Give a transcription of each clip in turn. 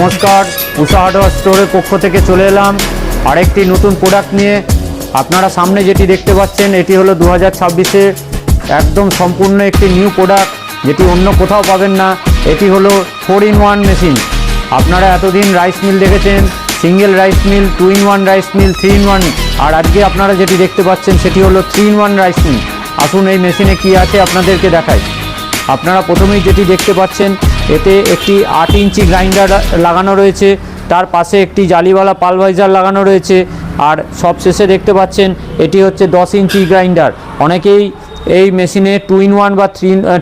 নমস্কার, উষা হার্ডওয়্যার স্টোরের পক্ষ থেকে চলে এলাম আরেকটি নতুন প্রোডাক্ট নিয়ে। আপনারা সামনে যেটি দেখতে পাচ্ছেন এটি হলো 2026-এ একদম সম্পূর্ণ একটি নিউ প্রোডাক্ট, যেটি অন্য কোথাও পাবেন না। এটি হলো 4-in-1 মেশিন। আপনারা এতদিন রাইস মিল দেখেছেন, single rice mill, 2-in-1 rice mill, 3-in-1, আর আজকে আপনারা যেটি দেখতে পাচ্ছেন সেটি হলো 3-in-1 রাইস মিল। আসুন এই মেশিনে কি আছে আপনাদেরকে দেখাই। আপনারা প্রথমেই যেটি দেখতে পাচ্ছেন এতে একটি 8 ইঞ্চি গ্রাইন্ডার লাগানো রয়েছে, তার পাশে একটি জালিওয়ালা পালভাইজার লাগানো রয়েছে, আর সব শেষে দেখতে পাচ্ছেন এটি হচ্ছে 10 ইঞ্চি গ্রাইন্ডার। অনেকেই এই মেশিনে 2-in-1 বা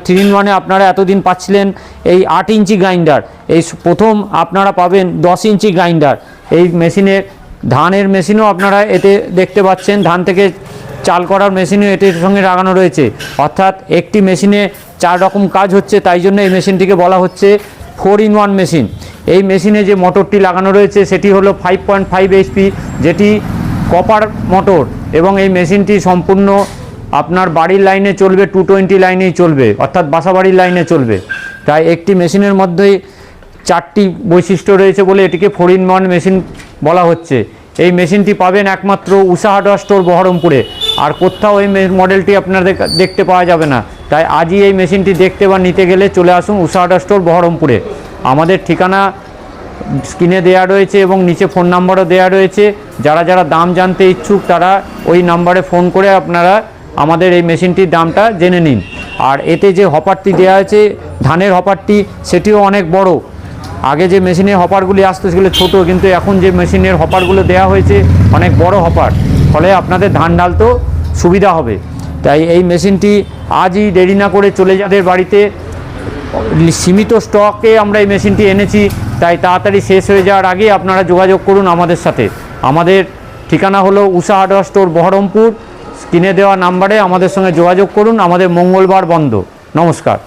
3-in-1-এ আপনারা এতদিন পাচ্ছিলেন এই 8 ইঞ্চি গ্রাইন্ডার, এই প্রথম আপনারা পাবেন 10 ইঞ্চি গ্রাইন্ডার। এই মেশিনের ধানের মেশিনও আপনারা এতে দেখতে পাচ্ছেন, ধান থেকে চাল করার মেশিনও এটির সঙ্গে লাগানো রয়েছে। অর্থাৎ একটি মেশিনে 4 রকম কাজ হচ্ছে, তাই জন্য এই মেশিনটিকে বলা হচ্ছে 4-in-1 মেশিন। এই মেশিনে যে মোটরটি লাগানো রয়েছে সেটি হলো 5.5 HP, যেটি কপার মোটর, এবং এই মেশিনটি সম্পূর্ণ আপনার বাড়ির লাইনে চলবে, 220 লাইনেই চলবে, অর্থাৎ বাসাবাড়ির লাইনে চলবে। তাই একটি মেশিনের মধ্যেই 4টি বৈশিষ্ট্য রয়েছে বলে এটিকে 4-in-1 মেশিন বলা হচ্ছে। এই মেশিনটি পাবেন একমাত্র উষা হার্ডওয়্যার স্টোর বহরমপুরে, আর কোথাও এই মডেলটি আপনাদের দেখতে পাওয়া যাবে না। তাই আজই এই মেশিনটি দেখতে বা নিতে গেলে চলে আসুন উষা হার্ডওয়্যার স্টোর বহরমপুরে। আমাদের ঠিকানা স্ক্রিনে দেওয়া রয়েছে এবং নিচে ফোন নাম্বারও দেওয়া রয়েছে। যারা যারা দাম জানতে ইচ্ছুক তারা ওই নাম্বারে ফোন করে আপনারা আমাদের এই মেশিনটির দামটা জেনে নিন। আর এতে যে হপারটি দেওয়া আছে, ধানের হপারটি, সেটিও অনেক বড়। আগে যে মেশিনের হপারগুলি আসতো সেগুলো ছোটো, কিন্তু এখন যে মেশিনের হপারগুলো দেওয়া হয়েছে অনেক বড় হপার, ফলে আপনাদের ধান ডালতেও সুবিধা হবে। তাই এই মেশিনটি আজই দেরি না করে চলে যাদের বাড়িতে, সীমিত স্টকে আমরা এই মেশিনটি এনেছি, তাই তাড়াতাড়ি শেষ হয়ে যাওয়ার আগে আপনারা যোগাযোগ করুন আমাদের সাথে। আমাদের ঠিকানা হলো উষা হার্ডওয়্যার স্টোর বহরমপুর। স্ক্রিনে দেওয়া নাম্বারে আমাদের সঙ্গে যোগাযোগ করুন। আমাদের মঙ্গলবার বন্ধ। নমস্কার।